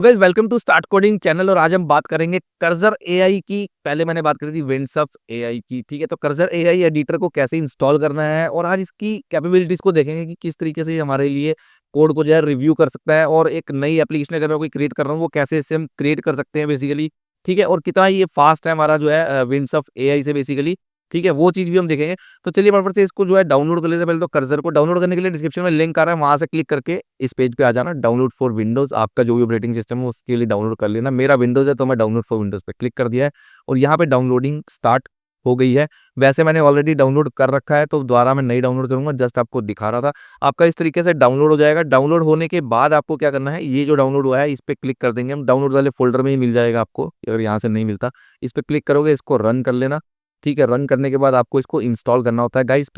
Guys welcome to start coding channel और आज हम बात करेंगे कर्सर एआई की। पहले मैंने बात करी थी विंडसर्फ एआई की। ठीक है, तो कर्सर एआई एडिटर को कैसे इंस्टॉल करना है और आज इसकी कैपेबिलिटीज को देखेंगे कि किस तरीके से ये हमारे लिए कोड को जो है रिव्यू कर सकता है और एक नई एप्लीकेशन अगर मैं कोई क्रिएट कर रहा हूँ वो कैसे इससे हम क्रिएट कर सकते हैं बेसिकली। ठीक है, और कितना ये फास्ट है हमारा जो है विंडसर्फ एआई से बेसिकली। ठीक है, वो चीज भी हम देखेंगे। तो चलिए फटाफट से इसको जो है डाउनलोड कर लेते हैं। पहले तो कर्सर को डाउनलोड करने के लिए डिस्क्रिप्शन में लिंक आ रहा है, वहां से क्लिक करके इस पेज पे आ जाना। डाउनलोड फॉर विंडोज, आपका जो भी ऑपरेटिंग सिस्टम है उसके लिए डाउनलोड कर लेना। मेरा विंडोज है तो मैं डाउनलोड फॉर विंडोज पे क्लिक कर दिया है और यहाँ पे डाउनलोडिंग स्टार्ट हो गई है। वैसे मैंने ऑलरेडी डाउनलोड कर रखा है तो दोबारा मैं नहीं डाउनलोड करूंगा, जस्ट आपको दिखा रहा था। आपका इस तरीके से डाउनलोड हो जाएगा। डाउनलोड होने के बाद आपको क्या करना है, ये जो डाउनलोड हुआ है इस पे क्लिक कर देंगे हम। डाउनलोड वाले फोल्डर में ही मिल जाएगा आपको, अगर यहाँ से नहीं मिलता। इस पे क्लिक करोगे, इसको रन कर लेना। ठीक है, रन करने के बाद आपको इसको इंस्टॉल करना होता है गाइस,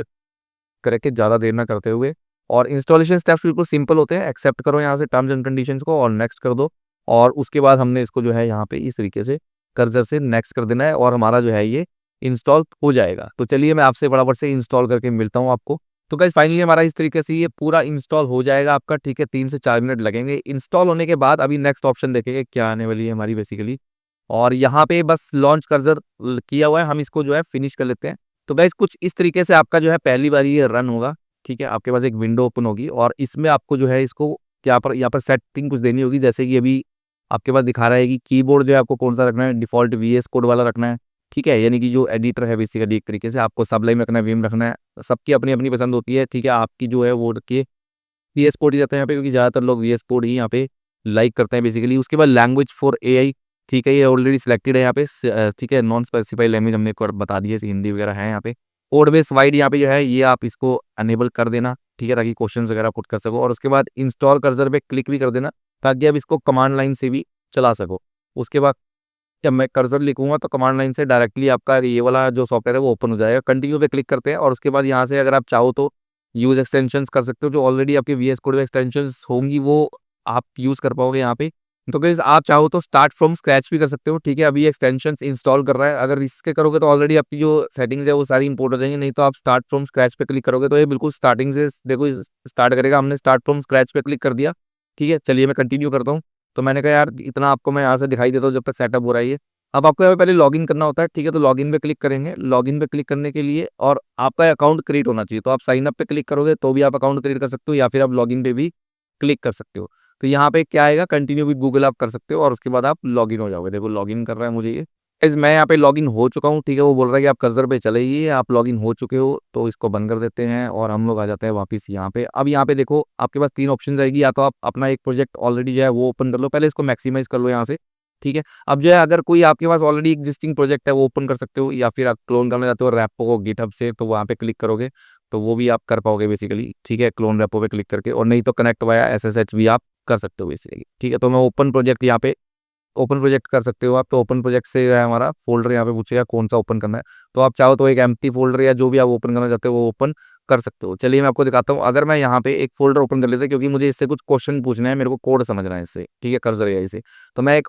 करके ज़्यादा देर ना करते हुए। और इंस्टॉलेशन स्टेप्स बिल्कुल सिंपल होते हैं। एक्सेप्ट करो यहाँ से टर्म्स एंड कंडीशंस को और नेक्स्ट कर दो। और उसके बाद हमने इसको जो है यहाँ पे इस तरीके से कर्सर से नेक्स्ट कर देना है और हमारा जो है ये इंस्टॉल हो जाएगा। तो चलिए मैं आपसे फटाफट से इंस्टॉल करके मिलता हूँ आपको। तो गाइस फाइनली हमारा इस तरीके से ये पूरा इंस्टॉल हो जाएगा आपका। ठीक है, 3 से 4 मिनट लगेंगे इंस्टॉल होने के बाद। अभी नेक्स्ट ऑप्शन देखेंगे क्या आने वाली है हमारी बेसिकली। और यहाँ पे बस लॉन्च कर्सर किया हुआ है, हम इसको जो है फिनिश कर लेते हैं। तो गाइस कुछ इस तरीके से आपका जो है पहली बार ये रन होगा। ठीक है, आपके पास एक विंडो ओपन होगी और इसमें आपको जो है इसको यहाँ पर सेटिंग कुछ देनी होगी। जैसे कि अभी आपके पास दिखा रहा है कि कीबोर्ड जो है आपको कौन सा रखना है, डिफॉल्ट वीएस कोड वाला रखना है। ठीक है, यानी कि जो एडिटर है बेसिकली एक तरीके से आपको सबलाइन रखना है, विम रखना है। सबकी अपनी अपनी पसंद होती है। ठीक है, आपकी जो है वो रखिए वीएस कोड ही रहता है यहाँ पे, क्योंकि ज़्यादातर लोग वीएस कोड ही यहाँ पे लाइक करते हैं बेसिकली। उसके बाद लैंग्वेज फॉर एआई। ठीक है, ये ऑलरेडी सिलेक्टेड है यहाँ पे। ठीक है, नॉन स्पेसिफाइड लैंग्वेज हमने एक बार बता दी है, हिंदी वगैरह है यहाँ पे। कोड बेस वाइड यहाँ पे जो है ये आप इसको अनेबल कर देना। ठीक है, ताकि क्वेश्चंस वगैरह पुट कर सको। और उसके बाद इंस्टॉल कर्सर पे क्लिक भी कर देना ताकि आप इसको कमांड लाइन से भी चला सको। उसके बाद जब मैं कर्सर लिखूंगा तो कमांड लाइन से डायरेक्टली आपका ये वाला जो सॉफ्टवेयर है वो ओपन हो जाएगा। कंटिन्यू पे क्लिक करते हैं और उसके बाद यहाँ से अगर आप चाहो तो यूज एक्सटेंशंस कर सकते हो। जो ऑलरेडी आपके वीएस कोड में एक्सटेंशंस होंगी वो आप यूज कर पाओगे यहाँ पे। तो गाइस आप चाहो तो स्टार्ट फ्रॉम स्क्रैच भी कर सकते हो। ठीक है, अभी एक्सटेंशंस इंस्टॉल कर रहा है, अगर इसके करोगे तो ऑलरेडी आपकी जो सेटिंग्स है वो सारी इंपोर्ट हो जाएंगी। नहीं तो आप स्टार्ट फ्रॉम स्क्रैच पे क्लिक करोगे तो ये बिल्कुल स्टार्टिंग से देखो स्टार्ट करेगा। हमने स्टार्ट फ्रॉम स्क्रैच पे क्लिक कर दिया। ठीक है, चलिए मैं कंटिन्यू करता हूँ। तो मैंने कहा यार इतना आपको मैं यहाँ से दिखाई देता हूँ जब तक सेटअप हो रहा है ये। अब आपको यहाँ पे पहले लॉगिन करना होता है। ठीक है, तो लॉगिन पे क्लिक करेंगे। लॉगिन पे क्लिक करने के लिए और आपका अकाउंट क्रिएट होना चाहिए, तो आप साइन अप पे क्लिक करोगे तो भी आप अकाउंट क्रिएट कर सकते हो या फिर आप लॉगिन पे भी क्लिक कर सकते हो। तो यहाँ पे क्या आएगा, कंटिन्यू विद गूगल आप कर सकते हो और उसके बाद आप लॉगिन हो जाओगे। देखो लॉगिन कर रहा है मुझे ये। गाइस मैं यहाँ पे लॉगिन हो चुका हूँ। ठीक है, वो बोल रहा है कि आप कर्सर पे चले जाइए, आप लॉगिन हो चुके हो। तो इसको बंद कर देते हैं और हम लोग आ जाते हैं वापस यहाँ पे। अब यहाँ पे देखो आपके पास 3 ऑप्शन आएगी। या तो आप अपना एक प्रोजेक्ट ऑलरेडी जो है वो ओपन कर लो, पहले इसको मैक्सिमाइज कर लो यहाँ से। ठीक है, अब जो है अगर कोई आपके पास ऑलरेडी एग्जिस्टिंग प्रोजेक्ट है वो ओपन कर सकते हो, या फिर आप क्लोन करना चाहते हो रैपो को गिटहब से तो वहाँ पे क्लिक करोगे तो वो भी आप कर पाओगे बेसिकली। ठीक है, क्लोन रैपो पे क्लिक करके, और नहीं तो कनेक्ट वाया एसएसएच भी आप कर सकते हो बेसिकली। ठीक है, तो मैं ओपन प्रोजेक्ट यहाँ पे ओपन प्रोजेक्ट कर सकते हो आप। तो ओपन प्रोजेक्ट से जो है हमारा फोल्डर यहाँ पे पूछेगा कौन सा ओपन करना है। तो आप चाहो तो एक एम्प्टी फोल्डर या जो भी आप ओपन करना चाहते हो वो ओपन कर सकते हो। चलिए मैं आपको दिखाता हूँ। अगर मैं यहाँ पे एक फोल्डर ओपन कर लेता हूँ, क्योंकि मुझे इससे कुछ क्वेश्चन पूछना है, मेरे को कोड समझना है इससे। ठीक है, कर्सर एआई से। तो मैं एक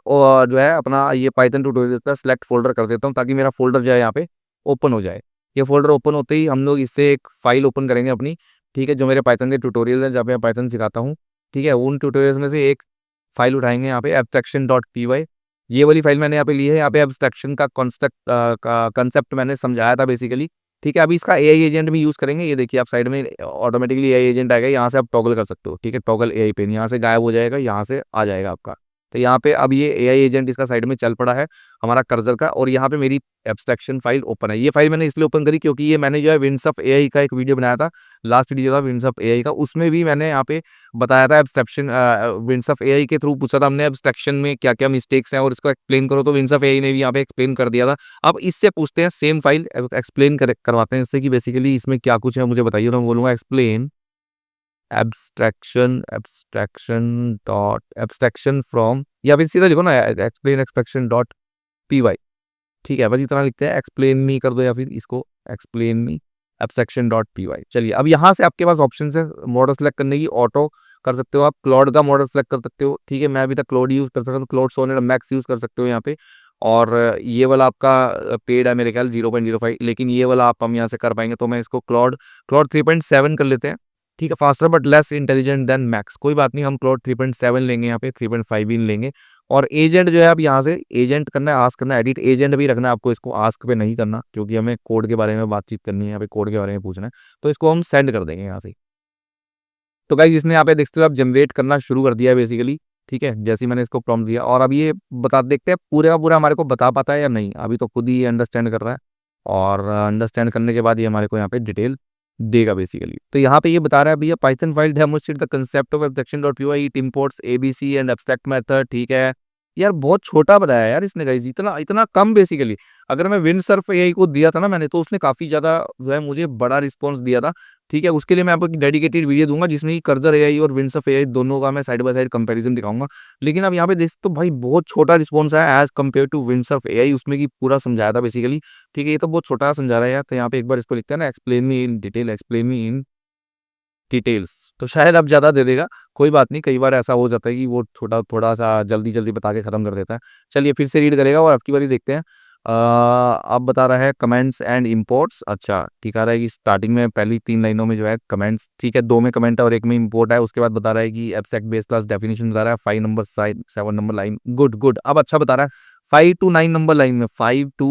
जो है अपना ये पाइथन ट्यूटोरियल का सिलेक्ट फोल्डर कर देता हूँ ताकि मेरा फोल्डर जो है यहाँ पे ओपन हो जाए। ये फोल्डर ओपन होते ही हम लोग इससे एक फाइल ओपन करेंगे अपनी। ठीक है, जो मेरे पाइथन के ट्यूटोरियल है जहाँ पे मैं पाइथन सिखाता हूँ। ठीक है, उन ट्यूटोरियल्स में से एक फाइल उठाएंगे यहाँ पे abstraction.py। ये वाली फाइल मैंने यहाँ पे ली है। यहाँ पे एब्स्ट्रैक्शन का कंसेप्ट मैंने समझाया था बेसिकली। ठीक है, अभी इसका एआई एजेंट भी यूज करेंगे। ये देखिए आप साइड में ऑटोमेटिकली एआई एजेंट आएगा, यहाँ से आप टॉगल कर सकते हो। ठीक है, टॉगल एआई पेन यहाँ से गायब हो जाएगा, यहाँ से आ जाएगा आपका। तो यहाँ पे अब ये एआई एजेंट इसका साइड में चल पड़ा है हमारा कर्सर का, और यहाँ पे मेरी एब्स्ट्रैक्शन फाइल ओपन है। ये फाइल मैंने इसलिए ओपन करी क्योंकि ये मैंने जो है विंडसर्फ एआई का एक वीडियो बनाया था, लास्ट वीडियो था विंडसर्फ एआई का, उसमें भी मैंने यहाँ पे बताया था एब्स्ट्रैक्शन। विंडसर्फ एआई के थ्रू पूछा था हमने एब्स्ट्रैक्शन में क्या क्या मिस्टेक्स हैं और इसको एक्सप्लेन करो, तो विंडसर्फ एआई ने भी यहाँ पे एक्सप्लेन कर दिया था। अब इससे पूछते हैं सेम फाइल एक्सप्लेन करवाते हैं इससे कि बेसिकली इसमें क्या कुछ है मुझे बताइए। तो मैं बोलूँगा एक्सप्लेन एब्स्ट्रैक्शन फ्रॉम, या फिर सीधा लिखो ना एक्सप्लेन एक्सट्रैक्शन.py। ठीक है, बस इतना लिखते हैं, एक्सप्लेन मी कर दो या फिर इसको एक्सप्लेन मी abstraction.py। चलिए अब यहाँ से आपके पास ऑप्शन है मॉडल सेलेक्ट करने की। ऑटो कर सकते हो आप, क्लाउड का मॉडल सेलेक्ट कर सकते हो। ठीक है, मैं अभी तक क्लाउड यूज़ कर सकता हूँ, क्लाउड सोनेट मैक्स यूज़ कर सकते हो यहाँ पे। और ये वाला आपका पेड है मेरे ख्याल 0.05, लेकिन ये वाला आप हम यहाँ से कर पाएंगे। तो मैं इसको क्लाउड क्लाउड 3.7 कर लेते हैं। ठीक है, faster but less intelligent then max. कोई बात नहीं, हम क्लोड 3.7 लेंगे, यहाँ पे 3.5 भी लेंगे। और एजेंट जो है, अब यहाँ से एजेंट करना है, आस्क करना है, एडिट एजेंट भी रखना है आपको, इसको आस्क पे नहीं करना, क्योंकि हमें कोड के बारे में बातचीत करनी है, यहाँ पे कोड के बारे में पूछना है, तो इसको हम सेंड कर देंगे यहाँ से। तो गाइस इसने यहाँ पे देखते हो आप जनरेट करना शुरू कर दिया है बेसिकली। ठीक है, जैसे ही मैंने इसको प्रॉम्प्ट दिया, और अब ये बता देखते हैं पूरे का पूरा हमारे को बता पाता है या नहीं। अभी तो खुद ही अंडरस्टैंड कर रहा है, और अंडरस्टैंड करने के बाद ये हमारे को यहाँ पे डिटेल देगा बेसिकली। तो यहाँ पे ये बता रहा है भैया, Python file demonstrate the concept of abstraction dot P Y, it imports ABC and abstract method. ठीक है यार, बहुत छोटा बनाया है यार इसने गाइस, इतना इतना कम बेसिकली। अगर मैं विंडसर्फ एआई को दिया था ना मैंने, तो उसने काफी ज्यादा जो है मुझे बड़ा रिस्पॉन्स दिया था। ठीक है, उसके लिए मैं आपको डेडिकेटेड वीडियो दूंगा, जिसमें कि कर्सर एआई और विंडसर्फ एआई दोनों का मैं साइड बाय साइड कंपैरिजन दिखाऊंगा। लेकिन अब यहाँ पे देख तो भाई बहुत छोटा रिस्पॉन्स है as compare to Windsurf AI, उसमें की पूरा समझाया था बेसिकली। ठीक है, ये तो बहुत छोटा समझा रहा है यार। तो यहाँ पे एक बार इसको लिखते हैं ना, explain me in detail, explain me in details, तो शायद अब ज़्यादा दे देगा। कोई बात नहीं, कई बार ऐसा हो जाता है कि वो छोटा थोड़ा सा जल्दी जल्दी बता के ख़त्म कर देता है। चलिए फिर से रीड करेगा और आपकी बारी देखते हैं। अब बता रहा है कमेंट्स एंड इंपोर्ट्स। अच्छा ठीक आ रहा है कि स्टार्टिंग में पहली 3 लाइनों में जो है कमेंट्स, ठीक है 2 में कमेंट है और 1 में इंपोर्ट है। उसके बाद बता रहा है कि एब्स्ट्रैक्ट बेस क्लास डेफिनेशन बता रहा है 5 number side 7 number line. Good good, अब अच्छा बता रहा है 5 to 9 नंबर लाइन में, 5 to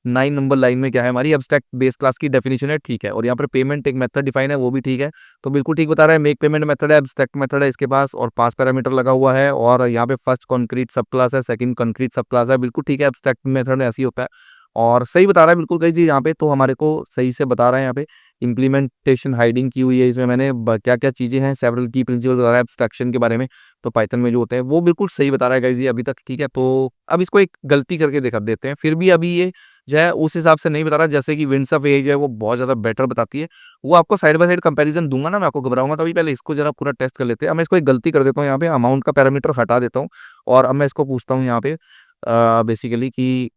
9 नंबर लाइन में क्या है हमारी एब्स्ट्रैक्ट बेस क्लास की डेफिनेशन है। ठीक है, और यहाँ पर पेमेंट एक मेथड डिफाइन है, वो भी ठीक है। तो बिल्कुल ठीक बता रहा है, मेक पेमेंट मेथड है, एब्स्ट्रैक्ट मेथड है इसके पास, और पास पैरामीटर लगा हुआ है, और यहाँ पे फर्स्ट कॉन्क्रीट सब क्लास है, सेकंड कॉन्क्रीट सब क्लास है। बिल्कुल ठीक है, एब्स्ट्रैक्ट मेथड ऐसी होता है और सही बता रहा है बिल्कुल कही जी। यहाँ पे तो हमारे को सही से बता रहा है। यहाँ पे इम्प्लीमेंटेशन हाइडिंग की हुई है, इसमें मैंने क्या क्या चीज़ें हैं, सेवरल की प्रिंसिपल बता रहा है एब्स्ट्रैक्शन के बारे में, तो पाइथन में जो होते हैं वो बिल्कुल सही बता रहा है गाइस ये अभी तक। ठीक है, तो अब इसको एक गलती करके दिखा देते हैं, फिर भी अभी ये जो है उस हिसाब से नहीं बता रहा, जैसे कि विंडसर्फ एआई जो है वो बहुत ज़्यादा बेटर बताती है। वो आपको साइड बाय साइड कंपैरिजन दूंगा ना, मैं आपको घबराऊंगा, तभी पहले इसको जरा पूरा टेस्ट कर लेते हैं। अब मैं इसको एक गलती कर देता हूँ, यहाँ पे अमाउंट का पैरामीटर हटा देता हूँ, और अब मैं इसको पूछता हूँ यहाँ पे बेसिकली कि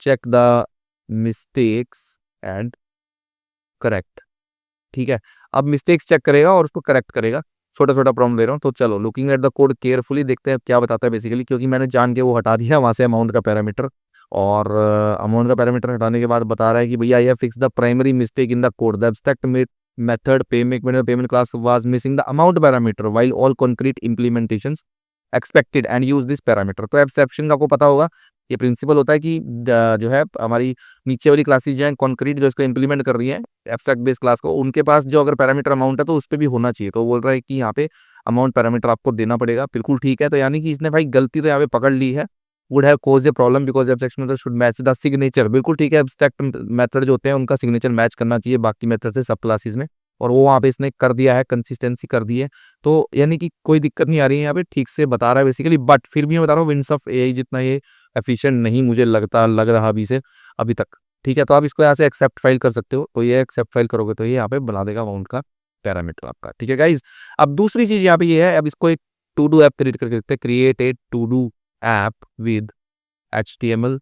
check the mistakes and correct. ठीक है, अब मिस्टेक्स चेक करेगा और उसको करेक्ट करेगा। छोटा छोटा प्रॉब्लम दे रहा हूँ, तो चलो looking at the code carefully, देखते हैं क्या बताता है बेसिकली, क्योंकि मैंने जान के वो हटा दिया वहाँ से अमाउंट का पैरामीटर। और अमाउंट का पैरामीटर हटाने के बाद बता रहा है कि भैया I have fix the primary mistake in the code, the abstract method payment class was missing the amount parameter while all concrete implementations expected and use this parameter. तो एक्सेप्शन का आपको पता होगा, ये प्रिंसिपल होता है कि जो है हमारी नीचे वाली क्लासेज जो है कॉन्क्रीट जो इसको इंप्लीमेंट कर रही है एब्स्ट्रैक्ट बेस क्लास को, उनके पास जो अगर पैरामीटर अमाउंट है तो उस पर भी होना चाहिए। तो बोल रहा है कि यहाँ पे अमाउंट पैरामीटर आपको देना पड़ेगा। बिल्कुल ठीक है, तो यानी कि इसने भाई गलती तो यहाँ पे पकड़ ली है। Would have cause a problem because abstract method should match the signature. बिल्कुल ठीक है, एब्स्ट्रैक्ट मेथड जो होते हैं उनका सिग्नेचर मैच करना चाहिए बाकी मेथड से सब क्लासेस में, और वो वहाँ पे इसने कर दिया है, कंसिस्टेंसी कर दी है। तो यानी कि कोई दिक्कत नहीं आ रही है, यहाँ पे ठीक से बता रहा है बेसिकली। बट फिर भी मैं बता रहा हूँ विंडसर्फ एआई जितना ये एफिशिएंट नहीं मुझे लग रहा अभी से अभी तक। ठीक है, तो आप इसको यहाँ से एक्सेप्ट फाइल कर सकते हो, तो ये एक्सेप्ट फाइल करोगे तो ये यहाँ पे बना देगा अमाउंट का पैरामीटर आपका। ठीक है गाइज, अब दूसरी चीज यहाँ पे ये है, अब इसको एक टू डू ऐप क्रिएट करके देखते हैं। Create a to do app with HTML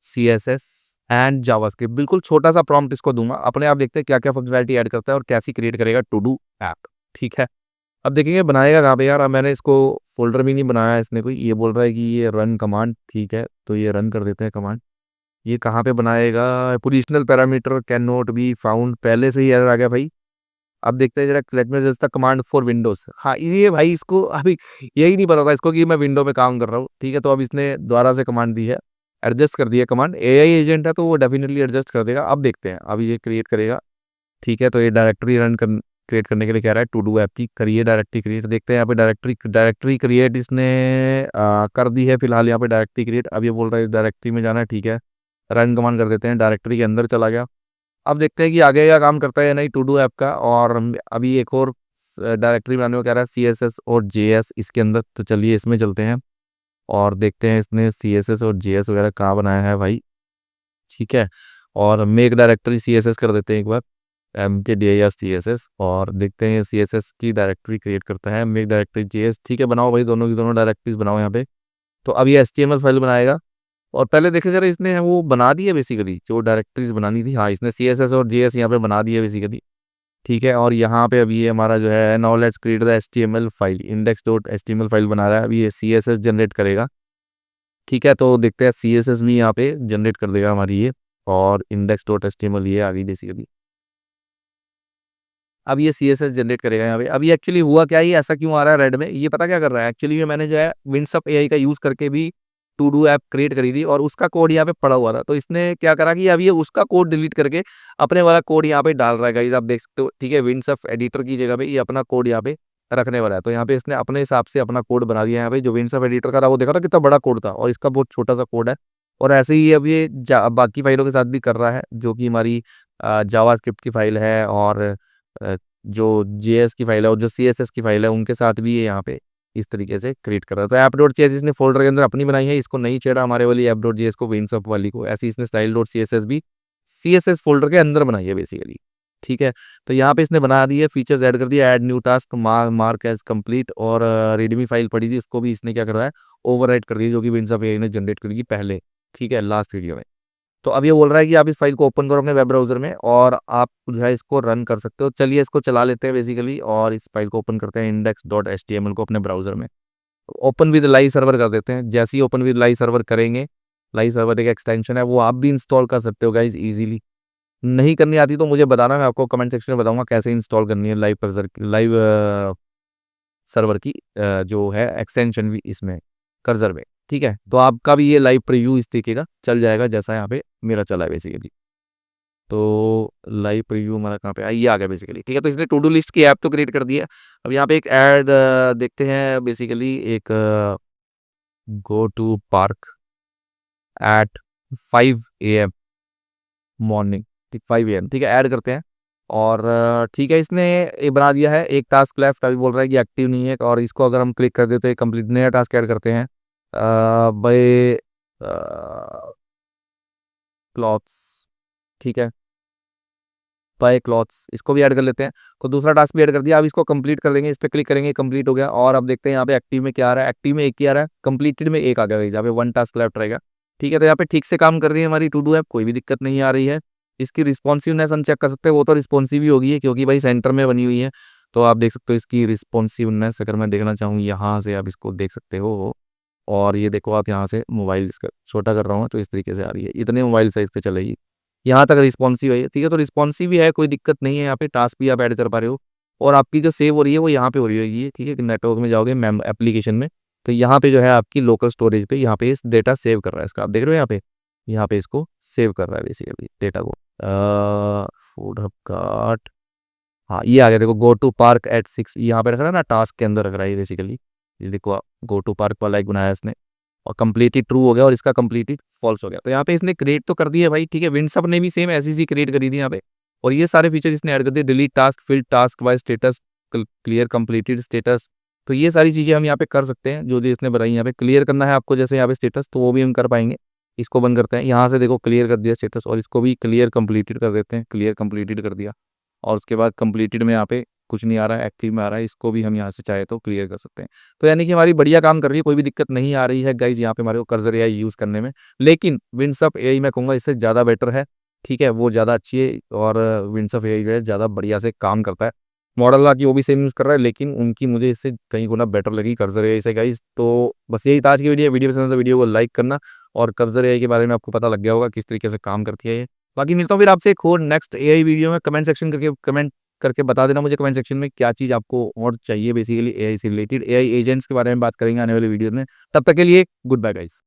CSS and JavaScript. बिल्कुल छोटा सा प्रॉम्प्ट इसको दूंगा, अपने आप देखते हैं क्या क्या फंक्शनैलिटी ऐड करता है और कैसी क्रिएट करेगा टू डू ऐप। ठीक है, अब देखेंगे बनाएगा कहाँ पे यार। अब मैंने इसको फोल्डर भी नहीं बनाया है इसने कोई, ये बोल रहा है कि ये रन कमांड। ठीक है, तो ये रन कर देते हैं कमांड। ये कहाँ पे बनाएगा, positional parameter can not be found, पहले से ही एरर आ गया भाई। अब देखते हैं जरा, let me just the command for Windows. हाँ ये भाई इसको अभी यही नहीं पता था इसको कि मैं विंडो में काम कर रहा हूँ। ठीक है, तो अब इसने दोबारा से कमांड दी है, एडजस्ट कर दिया कमांड। एआई एजेंट है तो वो डेफिनेटली एडजस्ट कर देगा। अब देखते हैं, अब ये क्रिएट करेगा। ठीक है, तो ये डायरेक्टरी क्रिएट करने के लिए कह रहा है टू डू ऐप की करिए डायरेक्टरी क्रिएट। देखते हैं यहाँ पे डायरेक्टरी क्रिएट इसने कर दी है फिलहाल यहाँ पे डायरेक्टरी क्रिएट। अब ये बोल रहा है इस डायरेक्टरी में जाना है। ठीक है, रन कमांड कर देते हैं, डायरेक्टरी के अंदर चला गया। अब देखते हैं कि आगे क्या काम करता है या नहीं टू डू ऐप का। और अभी एक और डायरेक्टरी बनाने को कह रहा है CSS और JS इसके अंदर, तो चलिए इसमें चलते हैं और देखते हैं इसने CSS और JS वगैरह कहाँ बनाया है भाई। ठीक है, और मेक डायरेक्टरी CSS कर देते हैं एक बार, MKDIR CSS, और देखते हैं CSS की डायरेक्टरी क्रिएट करता है। मेक डायरेक्टरी JS, ठीक है बनाओ भाई, दोनों की दोनों डायरेक्टरीज बनाओ यहाँ पे। तो अब ये HTML फाइल बनाएगा, और पहले देखे जरा इसने वो बना दी है बेसिकली जो डायरेक्टरीज बनानी थी। हाँ इसने CSS और JS यहाँ पे बना दी है बेसिकली। ठीक है, और यहाँ पे अभी ये हमारा जो है now let's create the HTML file, index.html file बना रहा है। अभी ये CSS जनरेट करेगा। ठीक है, तो देखते हैं CSS भी यहाँ पे जनरेट कर देगा हमारी ये, और index.html ये आ गई बेसिकली। अब ये CSS जनरेट करेगा यहाँ पे। अब ये एक्चुअली हुआ क्या, ये ऐसा क्यों आ रहा है रेड में, ये पता क्या कर रहा है एक्चुअली में, मैंने जो है विंडसप एआई का यूज करके भी टू डू ऐप क्रिएट करी थी और उसका कोड यहाँ पे पड़ा हुआ था। तो इसने क्या करा कि अब ये उसका कोड डिलीट करके अपने वाला कोड यहाँ पे डाल रहा है गाइस, आप देख सकते हो। ठीक है, विंडसप एडिटर की जगह पे ये अपना कोड यहाँ पे रखने वाला है। तो यहाँ पे इसने अपने हिसाब से अपना कोड बना दिया है यहाँ पे। जो विंडसप एडिटर का था वो देखा था कितना बड़ा कोड था, और इसका बहुत छोटा सा कोड है। और ऐसे ही अब ये बाकी फाइलों के साथ भी कर रहा है, जो कि हमारी जावास्क्रिप्ट की फाइल है, और जो जेएस की फाइल है, और जो सीएसएस की फाइल है, उनके साथ भी ये यहाँ पे इस तरीके से क्रिएट कर रहा है। तो ऐप डॉट जेएस इसने फोल्डर के अंदर अपनी बनाई है, इसको नहीं छेड़ा हमारे वाली ऐप डॉट जेएस को, विंडसप वाली को। ऐसे इसने स्टाइल डॉट सीएसएस भी सीएसएस फोल्डर के अंदर बनाई है बेसिकली। ठीक है, तो यहाँ पे इसने बना दी है, फीचर्स ऐड कर दिया, add new task, mark as complete, और रीडमी फाइल पड़ी थी उसको भी इसने क्या कर रहा है, ओवरराइट कर दी, जो कि विंडसप एआई ने जनरेट करी थी पहले। ठीक है, लास्ट वीडियो में। तो अब ये बोल रहा है कि आप इस फाइल को ओपन करो अपने वेब ब्राउजर में और आप जो है इसको रन कर सकते हो। चलिए इसको चला लेते हैं बेसिकली, और इस फाइल को ओपन करते हैं, index.html को अपने ब्राउजर में ओपन विद लाइव सर्वर कर देते हैं। जैसे ही ओपन विद लाइव सर्वर करेंगे, लाइव सर्वर एक एक्सटेंशन है, वो आप भी इंस्टॉल कर सकते हो गाइज इजीली। नहीं करनी आती तो मुझे बताना, मैं आपको कमेंट सेक्शन में बताऊंगा कैसे इंस्टॉल करनी है लाइव सर्वर की जो है एक्सटेंशन भी इसमें कर्सर में। ठीक है, तो आपका भी ये लाइव प्रीव्यू इस तरीके का चल जाएगा जैसा यहाँ पे मेरा चला है बेसिकली। तो लाइव प्रीव्यू हमारा कहाँ पे ये आ गया बेसिकली। ठीक है, तो इसने टू डू लिस्ट की ऐप तो क्रिएट कर दी है। अब यहाँ पे एक ऐड देखते हैं बेसिकली, एक go to park at 5 AM morning. ठीक, 5 AM, ठीक है, ऐड करते हैं। और ठीक है, इसने ये बना दिया है, एक टास्क लेफ्ट अभी बोल रहा है कि एक्टिव नहीं है, और इसको अगर हम क्लिक कर देते हैं कंप्लीट, नया टास्क ऐड करते हैं बाय क्लॉथ्स। ठीक है, बाय क्लॉथ्स इसको भी ऐड कर लेते हैं। तो दूसरा टास्क भी ऐड कर दिया, अब इसको कंप्लीट कर देंगे, इस पर क्लिक करेंगे, कंप्लीट हो गया। और अब देखते हैं यहाँ पे एक्टिव में क्या आ रहा है, एक्टिव में एक ही आ रहा है, कंप्लीटेड में एक आ गया, यहाँ पे 1 टास्क लेफ्ट रहेगा। ठीक है, तो यहाँ पे ठीक से काम कर रही है हमारी टू डू ऐप, कोई भी दिक्कत नहीं आ रही है। इसकी रिस्पॉन्सिवनेस हम चेक कर सकते हैं, वो तो रिस्पॉन्सिव ही होगी है क्योंकि भाई सेंटर में बनी हुई है। तो आप देख सकते हो इसकी रिस्पॉन्सिवनेस, अगर मैं देखना चाहूँ यहाँ से आप इसको देख सकते हो। और ये देखो आप यहाँ से मोबाइल इसका छोटा कर रहा हूँ तो इस तरीके से आ रही है, इतने मोबाइल साइज पे चलेगी, यहाँ तक रिस्पॉन्सिव है। ठीक है, तो रिस्पॉन्सिव भी है, कोई दिक्कत नहीं है, यहाँ पे टास्क भी आप ऐड कर पा रहे हो। और आपकी जो सेव हो रही है वो यहाँ पे हो रही होगी। ठीक है, नेटवर्क में जाओगे मैम एप्लीकेशन में, तो यहाँ पे जो है आपकी लोकल स्टोरेज पे यहाँ पे इस डेटा सेव कर रहा है इसका, आप देख रहे हो यहाँ पे इसको सेव कर रहा है बेसिकली डेटा को। फूड हब कार्ट, हाँ ये आ गया, देखो गो टू पार्क एट 6 यहाँ पे रख रहा है ना, टास्क के अंदर रख रहा है बेसिकली। ये देखो गो टू पार्क वाला एक बनाया इसने, और कंप्लीटली ट्रू हो गया और इसका कंप्लीटली फॉल्स हो गया। तो यहाँ पे इसने क्रिएट तो कर दी है भाई। ठीक है, विंडसप ने भी सेम ऐसी सी क्रिएट करी थी यहाँ पे, और ये सारे फीचर इसने ऐड कर दिए, delete task, fill task by status, clear completed status. तो ये सारी चीज़ें हम यहाँ पे कर सकते हैं, जो इसने बताई। यहाँ पे क्लियर करना है आपको जैसे यहाँ पे स्टेटस, तो वो भी हम कर पाएंगे। इसको बंद करते हैं, यहाँ से देखो क्लियर कर दिया स्टेटस, और इसको भी क्लियर कंप्लीटेड कर देते हैं, क्लियर कंप्लीटेड कर दिया। और उसके बाद कंप्लीटेड में यहाँ पे कुछ नहीं आ रहा है, एक्टिव में आ रहा है, इसको भी हम यहाँ से चाहे तो क्लियर कर सकते हैं। तो यानी कि हमारी बढ़िया काम कर रही है, कोई भी दिक्कत नहीं आ रही है गाइज यहाँ पे हमारे को कर्सर एआई यूज़ करने में। लेकिन विंडसप एआई मैं कहूँगा इससे ज़्यादा बेटर है। ठीक है, वो ज़्यादा अच्छी है, और विंडसप एआई जो है ज़्यादा बढ़िया से काम करता है। मॉडल ला की वो भी सेम यूज़ कर रहा है, लेकिन उनकी मुझे इससे कहीं गुना बेटर लगी कर्सर एआई से गाइज। तो बस यही था आज की वीडियो पसंद है तो वीडियो को लाइक करना, और कर्सर एआई के बारे में आपको पता लग गया होगा किस तरीके से काम करती है ये। बाकी मिलता हूँ फिर आपसे एक और नेक्स्ट एआई वीडियो में। कमेंट करके बता देना मुझे कमेंट सेक्शन में क्या चीज़ आपको और चाहिए बेसिकली एआई से रिलेटेड। एआई एजेंट्स के बारे में बात करेंगे आने वाले वीडियो में। तब तक के लिए गुड बाय गाइस।